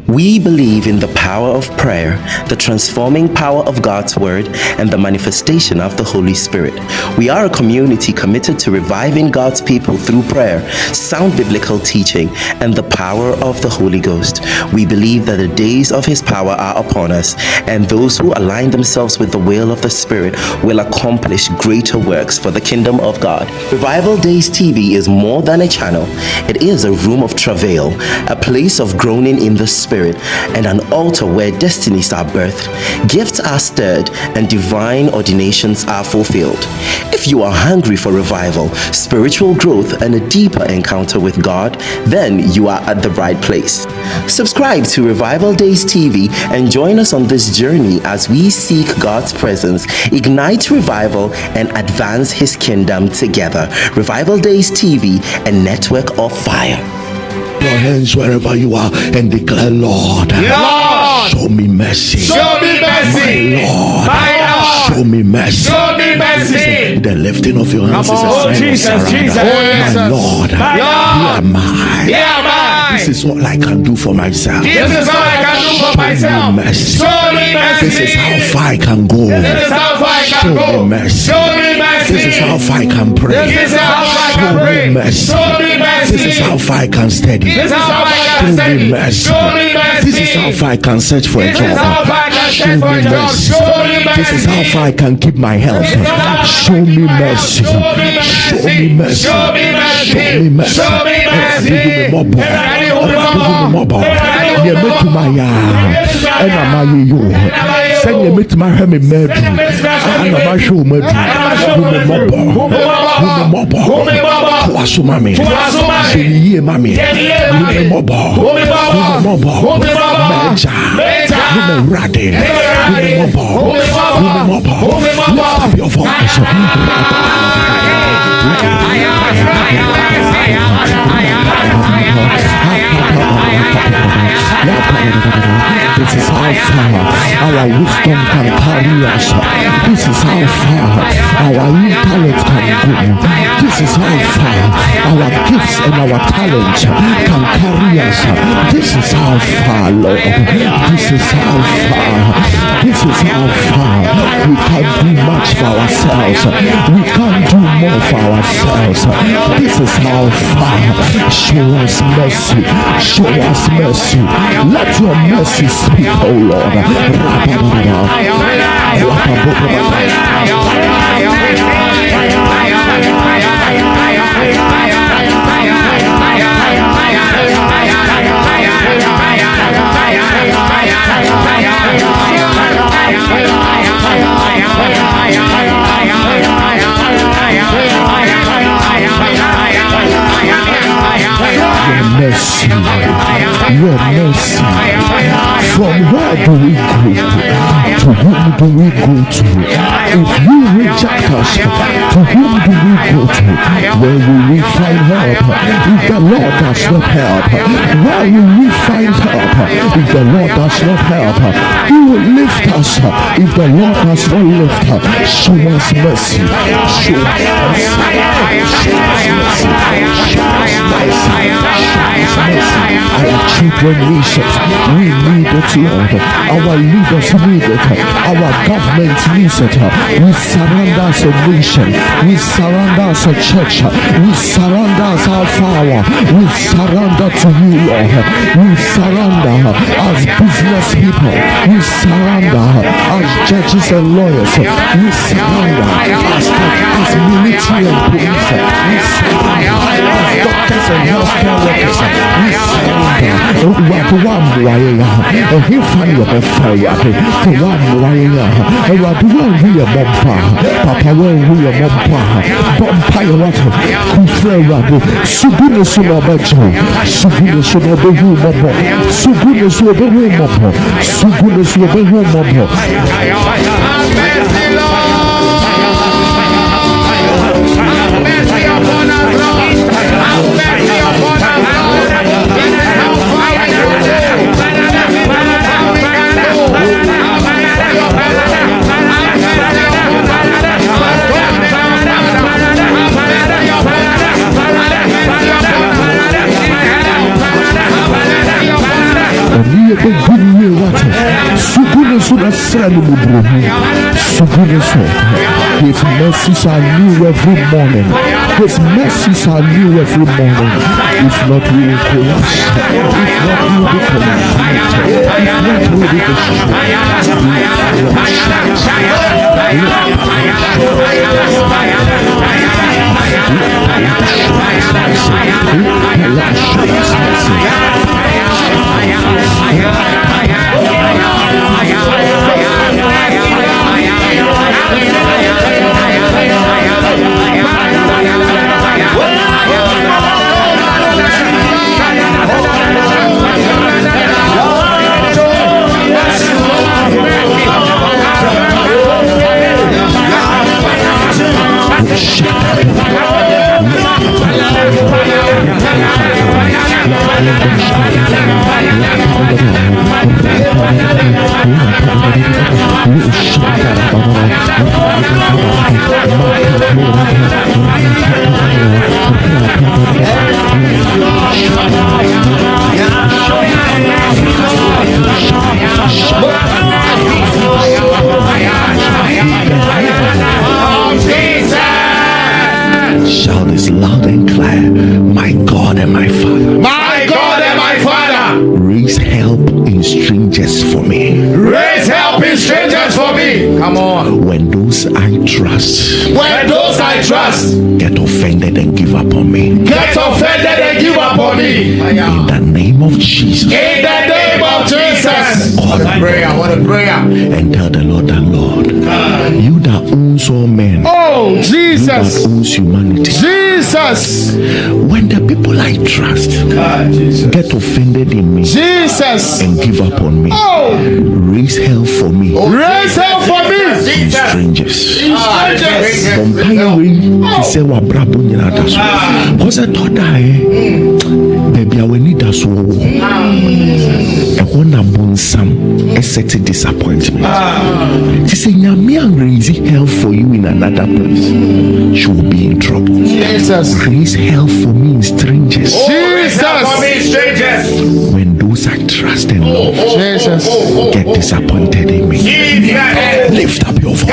We believe in the power of prayer, the transforming power of God's Word, and the manifestation of the Holy Spirit. We are a community committed to reviving God's people through prayer, sound biblical teaching, and the power of the Holy Ghost. We believe that the days of His power are upon us, and those who align themselves with the will of the Spirit will accomplish greater works for the kingdom of God. Revival Days TV is more than a channel. It is a room of travail, a place of groaning in the Spirit, and an altar where destinies are birthed, gifts are stirred, and divine ordinations are fulfilled. If you are hungry for revival, spiritual growth, and a deeper encounter with God, then you are at the right place. Subscribe to Revival Days TV and join us on this journey as we seek God's presence, ignite revival, and advance His kingdom together. Revival Days TV, a network of fire. Your hands wherever you are and declare, Lord, show me mercy. Show me mercy. My Lord, show me mercy. Show me mercy. The lifting of your hands is a sign Jesus, of surrender. Jesus. My Lord, here am I. Here am I. This is all I can do for myself. This is all I can do for myself. Show me mercy. Show me mercy. This is how far I can go. This is how far I can Show go. me mercy. Show me mercy. This is how far I can pray. This is how far I can Show pray. me mercy. Show me mercy. This is how far I can study. This is how far I can Show me study. mercy. Show me mercy. This is how far I can search for a This job. is how far I can Show search for me a job. mercy. Show me mercy. This is how far I can keep my health. Show me mercy. Show me mercy. Show me mercy. Show me mercy. Show me mercy. Give me more. You make my and I'm you. Send you make my hammy mad. And I'm show me. Mami, ye mami, lift up your voice. This is how far our wisdom can carry us. This is how far our intellect can go. This is how far our gifts and our talents can carry us. This is how far, Lord. This is how far. This is how far. We can't do much for ourselves. We can't do more for ourselves. This is how far. Show us mercy. Show us mercy. Let your mercy speak, oh Lord. Your mercy. From where do we go? To whom do we go to? If you reject us, to whom do we go to? Where will we find help? If the Lord does not help, where will we find help? If the Lord does not help, He will lift us. If the Lord does not lift us, show us mercy. Show us mercy. Show us mercy. Our children need it. We need it, Lord. Our leaders need it. Our government needs it. We surrender as a nation. We surrender as a church. We surrender as our power. We surrender to you, Lord. We surrender as business people. We surrender as judges and lawyers. We surrender as military and police. We surrender as doctors and healthcare workers. We surrender. One way, a hill fire of fire. To one way, a Raduan we a bomba. Papa will we a bomba. Bompire water. Kufrerabu. Subuna Sunabajo. Subuna Sunabahu Mobo. Subuna Sunabahu Mobo. Subuna Sunabahu Mobo. Mercy upon us, Lord. Mercy upon us. Boni begini wate. Sugune suna srani mubrohi. Sugune so. His mercies are new every morning. His mercies are new every morning. If not, we will collapse. If not, we will be collapsed. If not, we will be Shout this loud and clear. My God and my Father. My God and my Father. Raise help in strangers for me. Raise help in strangers for me. Come on. When those I trust. When those I trust. Get offended and give up on me. Get offended and give up on me. In the name of Jesus. In the name of Jesus. What a prayer. What a prayer. And tell the Lord that Lord. You that owns all men. Oh, Jesus. You that owns humanity. Jesus. When the people I trust get offended in me. Jesus. And give up on me. Oh. Raise hell for me. Raise hell for me. In strangers. Strangers. Say wa brabo nyina da so. Cause I thought baby I will need us so. E wona bonsam a set disappointment. She say nyame an raise hell for you in another place. She will be in trouble. Jesus. Raise hell for me in strangers. Jesus. For me strangers. When those I trust and love Jesus get disappointed in me. Jesus. Lift up your voice.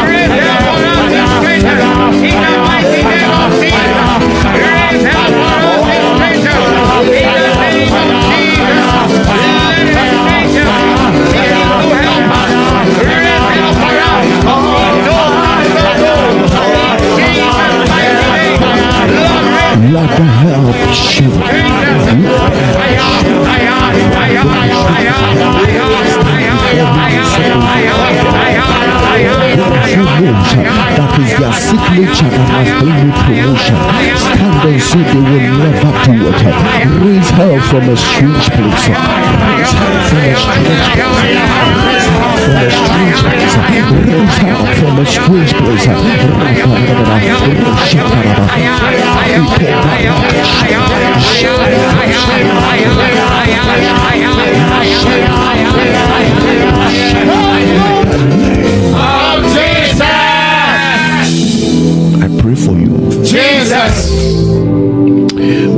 Raise It is their signature that has bring you promotion. Stand and say they will never do it. Raise her from a strange place. Raise her from a strange place. Raise her from a strange place. Raise her from a strange place. I pray for you. Jesus.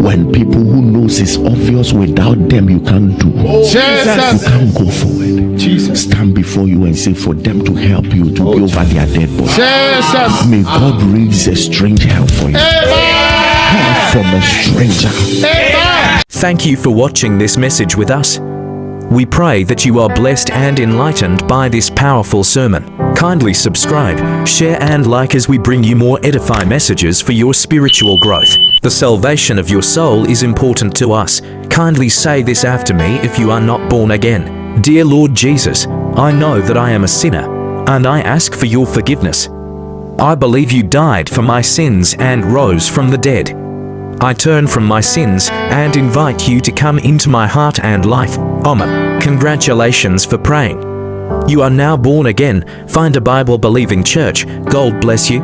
When people who knows it's obvious, without them you can't do. Jesus. You can't go forward. Jesus. Stand before you and say for them to help you to be over their dead body. Jesus. May God raise a strange help for you. Help from a stranger. Thank you for watching this message with us. We pray that you are blessed and enlightened by this powerful sermon. Kindly subscribe, share and like as we bring you more edifying messages for your spiritual growth. The salvation of your soul is important to us. Kindly say this after me if you are not born again. Dear Lord Jesus, I know that I am a sinner, and I ask for your forgiveness. I believe you died for my sins and rose from the dead. I turn from my sins and invite you to come into my heart and life. Amen. Congratulations for praying. You are now born again. Find a Bible-believing church. God bless you.